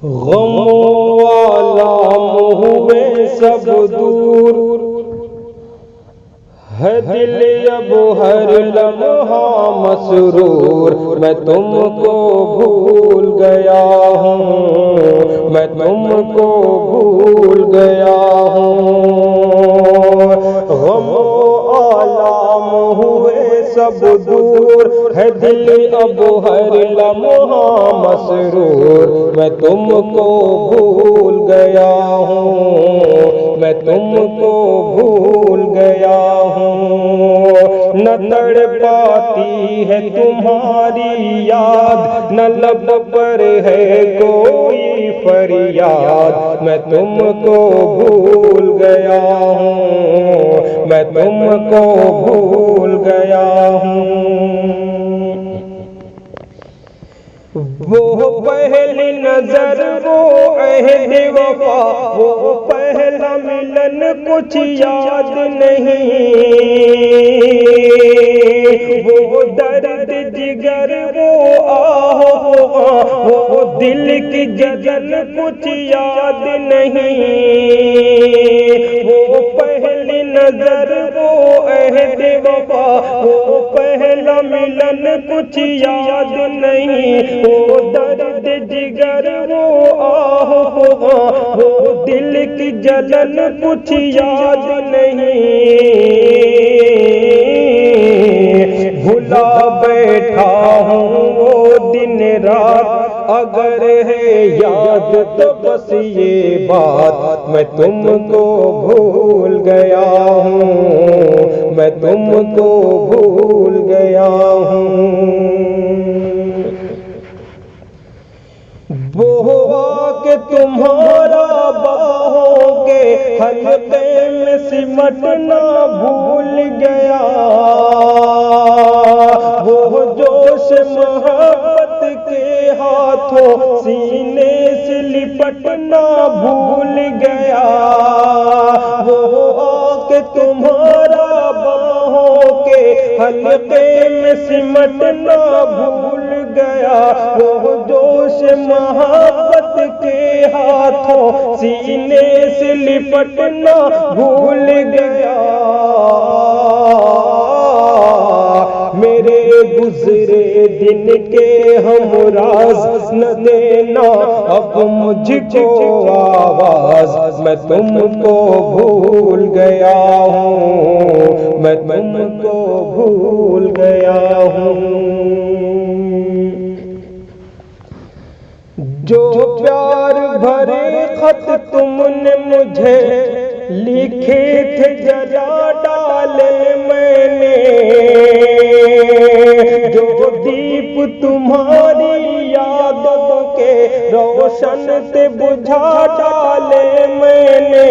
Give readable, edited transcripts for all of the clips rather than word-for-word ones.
غم آلام ہوئے سب دور ہے دل اب ہر لمحہ مسرور، میں تم کو بھول گیا ہوں، میں تم کو بھول گیا ہوں۔ غم آلام ہوئے سب دور ہے دل اب ہر لمحہ مسرور، میں تم کو بھول گیا ہوں، میں تم کو بھول گیا ہوں۔ نہ تڑ پاتی ہے تمہاری یاد، نہ لب پر ہے کوئی فریاد، میں تم کو بھول گیا ہوں، میں تم کو بھول گیا ہوں۔ وہ پہلی نظر، وہ عہد وفا، وہ پہلا ملن کچھ یاد نہیں، وہ درد جگر، وہ آہ وہ دل کی جلن کچھ یاد نہیں۔ وہ پہلی نظر، وہ عہد وفا، وہ پہلا ملن کچھ یاد نہیں، وہ درد جگر، وہ آہ وہ دل کی جلن کچھ یاد نہیں۔ بھلا بیٹھا ہوں وہ دن رات، اگر ہے یاد تو بس یہ بات، میں تم کو بھول گیا ہوں، میں تم کو بھول گیا ہوں۔ وہ ہوا کہ تمہارا باہوں کے حلقے میں سمٹنا بھول گیا، وہ جوش محبت کے ہاتھوں سینے سے لپٹنا بھول گیا، وہ ہوا کہ تمہارا باہوں کے حلقے میں سمٹنا بھول گیا، وہ جوش محبت کے ہاتھوں سینے سے لپٹنا بھول گیا۔ میرے گزرے دن کے ہم راز نہ دینا اب مجھ کو آواز، میں تم کو بھول گیا ہوں، میں تم کو بھول گیا ہوں۔ جو پیار بھرے خط تم نے مجھے لکھے تھے جلا ڈالے میں نے، جو دیپ تمہاری یادوں کے روشن سے بجھا ڈالے میں نے،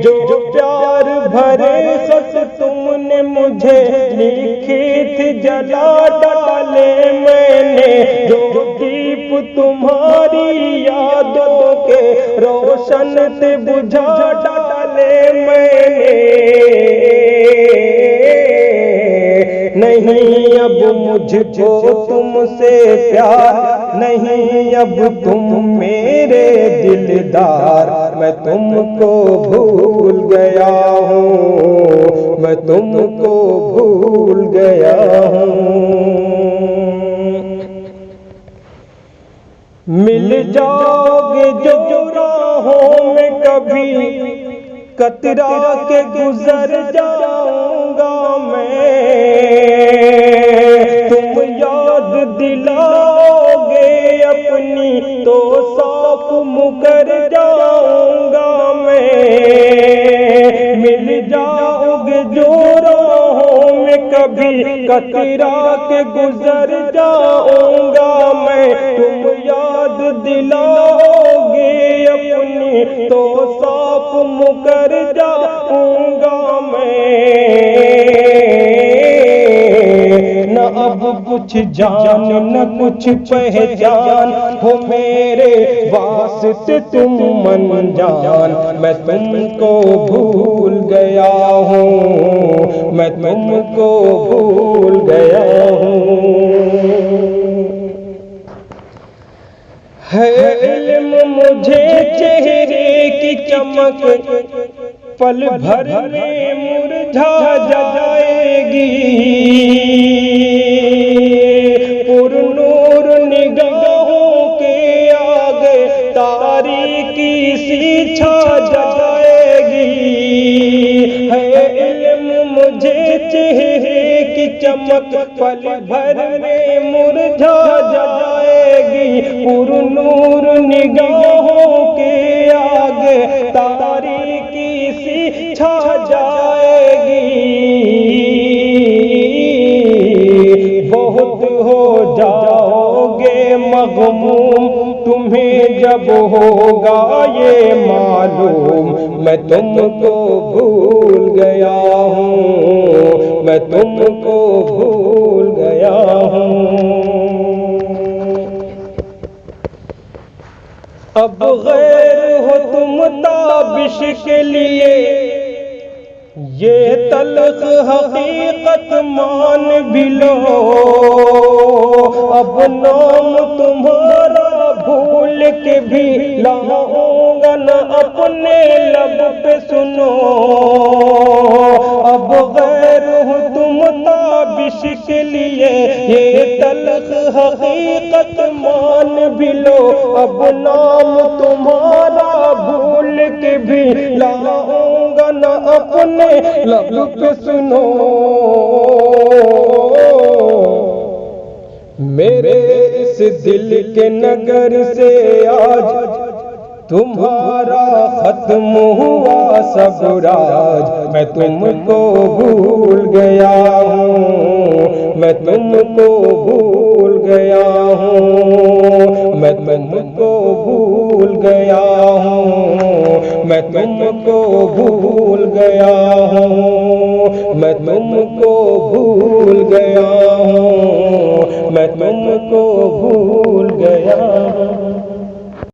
جو پیار بھرے خط تم نے مجھے لکھے تھے جلا ڈالے میں نے، جو دیپ تمہاری یادوں کے روشن سے بجھا ڈالے میں نے۔ نہیں اب مجھ کو تم سے پیار، نہیں اب تم میرے دلدار، میں تم کو بھول گیا ہوں، میں تم کو بھول گیا ہوں۔ مل جاؤ گے جو راہوں میں کبھی، کترا کے گزر جاؤں گا میں، تم یاد دلاؤ گے اپنی تو صاف مکر جاؤں گا میں۔ مل جاؤ گے جو راہوں میں کبھی، کترا کے گزر جاؤں گا میں، تم یاد دلاؤ گے اپنی تو صاف مکر جاؤں گا میں۔ نہ اب کچھ جان نہ کچھ پہچان ہو میرے واسطے تم من جان، میں تم کو بھول گیا ہوں، میں تم کو بھول گیا ہوں۔ ہے علم مجھے چہرے کی چمک پل بھر میں مرجھا جائے گی، پر نور نگاہوں کے آگے تاریکی سی چھا جائے گی۔ ہے علم مجھے چہرے کی چمک پل بھر میں مرجھا جائے گی، پر نور نگاہوں کے آگے تاریکی سی چھا جائے گی۔ بہت ہو جاؤ گے مغموم تمہیں جب ہوگا یہ معلوم، میں تم کو بھول گیا ہوں، میں تم کو بھول گیا ہوں۔ اب غیر ہو تم تابش کے لیے، یہ تلخ حقیقت مان بھی لو، اب نام تمہارا بھول کے بھی لاؤں گا نہ اپنے لب پہ سنو۔ اب غیر ہو تم تابش کے لیے، یہ تلخ حقیقت مان بھی لو، اب نام تمہارا بھول کے بھی لاؤں گا نہ اپنے لب پہ سنو۔ میرے اس دل کے نگر سے آج تمہارا ختم ہوا سب راج، میں تم کو بھول گیا ہوں، میں تم کو بھول گیا ہوں، میں تم کو بھول گیا ہوں، میں تم کو بھول گیا ہوں، میں تم کو بھول گیا ہوں، میں تم کو بھول گیا ہوں۔